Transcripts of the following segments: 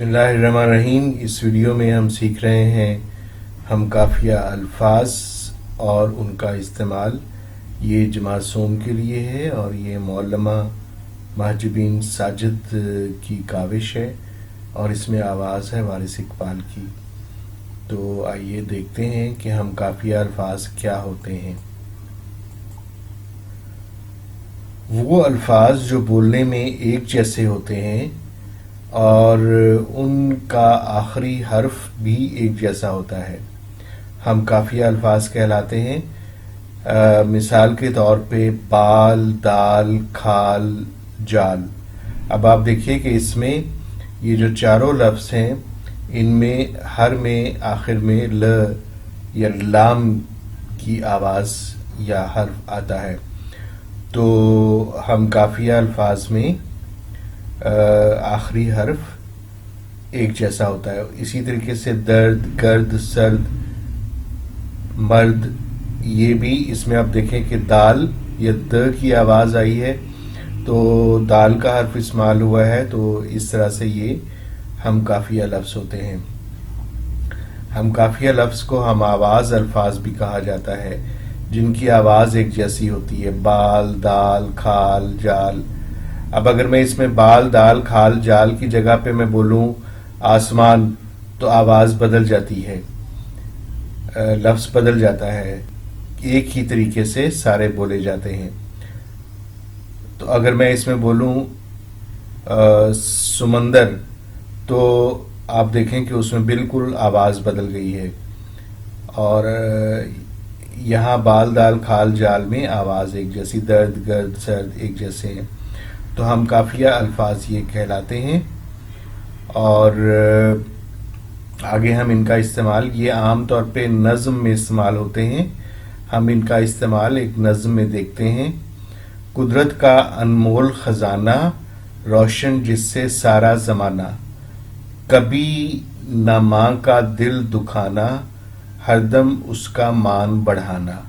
बिस्मिल्लाहिर्रहमानिर्रहीम। इस वीडियो में हम सीख रहे हैं हम काफिया अल्फाज और उनका इस्तेमाल। ये जमासूम के लिए है और ये मौलमा महजबीन साजिद की काविश है और इसमें आवाज़ है वारिस इकबाल की। तो आइए देखते हैं कि हम काफिया अल्फाज क्या होते हैं। वो अल्फाज जो बोलने में एक जैसे होते हैं और उनका आखिरी हर्फ भी एक जैसा होता है, हम काफिया अल्फाज कहलाते हैं। मिसाल के तौर पे बाल, दाल, खाल, जाल। अब आप देखिए कि इसमें ये जो चारों लफ्ज़ हैं इनमें हर में आखिर में ल या लाम की आवाज़ या हर्फ आता है। तो हम काफिया अल्फाज में आखिरी हर्फ एक जैसा होता है। इसी तरीके से दर्द, गर्द, सर्द, मर्द, ये भी इसमें आप देखें कि दाल या द की आवाज़ आई है तो दाल का हर्फ इस्तेमाल हुआ है। तो इस तरह से ये हम काफिया लफ्ज़ होते हैं। हम काफिया लफ्ज़ को हम आवाज़ अल्फाज भी कहा जाता है जिनकी आवाज़ एक जैसी होती है। बाल, दाल, खाल, जाल। अब अगर मैं इसमें बाल, दाल, खाल, जाल की जगह पे मैं बोलूं आसमान तो आवाज़ बदल जाती है, लफ्ज़ बदल जाता है, एक ही तरीके से सारे बोले जाते हैं। तो अगर मैं इसमें बोलूं समंदर तो आप देखें कि उसमें बिल्कुल आवाज़ बदल गई है। और यहाँ बाल, दाल, खाल, जाल में आवाज़ एक जैसी, दर्द, गर्द, सर्द एक जैसे हैं। तो हम काफिया अल्फाज ये कहलाते हैं। और आगे हम इनका इस्तेमाल, ये आम तौर पे नज़्म में इस्तेमाल होते हैं। हम इनका इस्तेमाल एक नज़्म में देखते हैं। कुदरत का अनमोल ख़जाना, रोशन जिससे सारा ज़माना, कभी न माँ का दिल दुखाना, हरदम उसका मान बढ़ाना।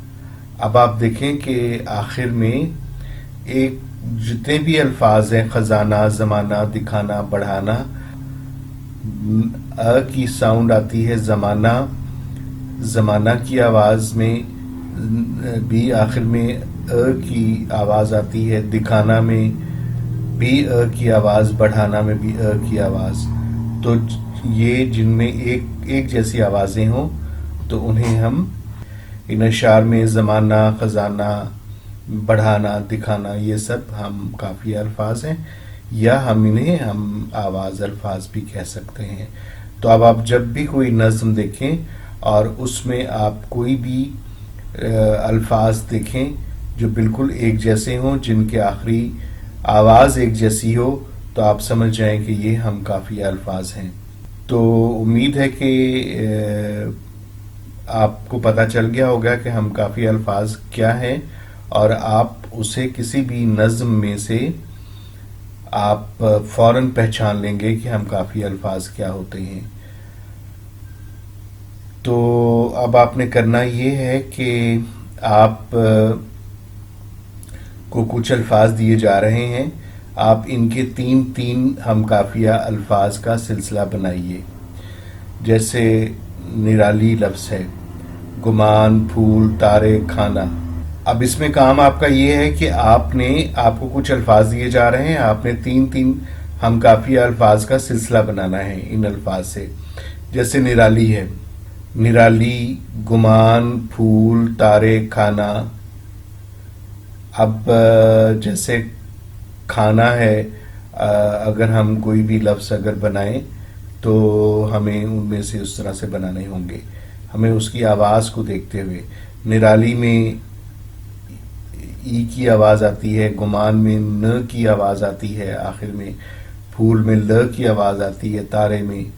अब आप देखें कि आखिर में एक जितने भी अल्फाज हैं, ख़जाना, ज़माना, दिखाना, बढ़ाना, अ की साउंड आती है ज़माना, ज़माना की आवाज़ में भी आखिर में अ की आवाज़ आती है, दिखाना में भी अ की आवाज़, बढ़ाना में भी अ की आवाज़। तो ये जिनमें एक जैसी आवाज़ें हों तो उन्हें हम इन अशार में ज़माना, ख़जाना, बढ़ाना, दिखाना, ये सब हम काफ़िया अल्फाज हैं या हम आवाज़ अल्फाज भी कह सकते हैं। तो अब आप जब भी कोई नज़्म देखें और उसमें आप कोई भी अल्फाज देखें जो बिल्कुल एक जैसे हों, जिनके आखिरी आवाज़ एक जैसी हो, तो आप समझ जाएं कि ये हम काफ़िया अल्फाज हैं। तो उम्मीद है कि आपको पता चल गया होगा कि हम काफ़िया अल्फाज क्या हैं और आप उसे किसी भी नज़्म में से आप फौरन पहचान लेंगे कि हम काफ़िया अल्फाज क्या होते हैं। तो अब आपने करना ये है कि आप को कुछ अल्फाज दिए जा रहे हैं, आप इनके तीन हम काफ़िया अल्फाज का सिलसिला बनाइए। जैसे निराली लफ्ज़ है, गुमान, फूल, तारे, खाना। अब इसमें काम आपका ये है कि आपको कुछ अल्फाज दिए जा रहे हैं, आपने तीन हम काफिया अल्फाज का सिलसिला बनाना है इन अल्फाज से। जैसे निराली है, निराली, गुमान, फूल, तारे, खाना। अब जैसे खाना है, अगर हम कोई भी लफ्ज़ अगर बनाएं तो हमें उनमें से उस तरह से बनाने होंगे, हमें उसकी आवाज़ को देखते हुए। निराली में ई की आवाज़ आती है, गुमान में न की आवाज़ आती है आखिर में, फूल में ल की आवाज़ आती है, तारे में ए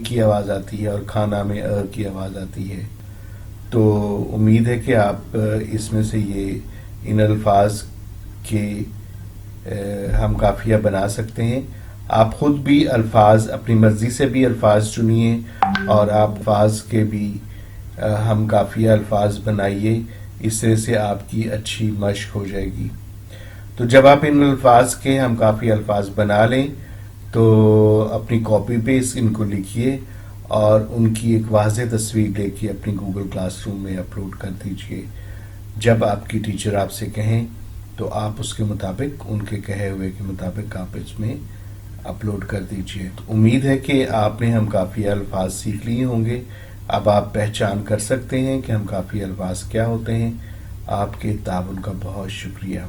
की आवाज़ आती है और खाना में अ की आवाज़ आती है। तो उम्मीद है कि आप इसमें से ये इन अल्फाज के हम काफ़िया बना सकते हैं। आप ख़ुद भी अल्फाज अपनी मर्ज़ी से भी अल्फाज चुनिए और आप अल्फाज के भी हम काफ़िया अल्फाज बनाइए। इस तरह से आपकी अच्छी मश्क हो जाएगी। तो जब आप इन अल्फाज के हम काफ़ी अल्फाज बना लें تو اپنی کاپی پہ ان کو لکھیے اور ان کی ایک واضح تصویر لے کے اپنی گوگل کلاس روم میں اپلوڈ کر دیجئے. جب آپ کی ٹیچر آپ سے کہیں تو آپ اس کے مطابق، ان کے کہے ہوئے کے مطابق آپ اس میں اپلوڈ کر دیجئے. تو امید ہے کہ آپ نے ہم کافی الفاظ سیکھ لیے ہوں گے. اب آپ پہچان کر سکتے ہیں کہ ہم کافی الفاظ کیا ہوتے ہیں. آپ کے تعاون کا بہت شکریہ.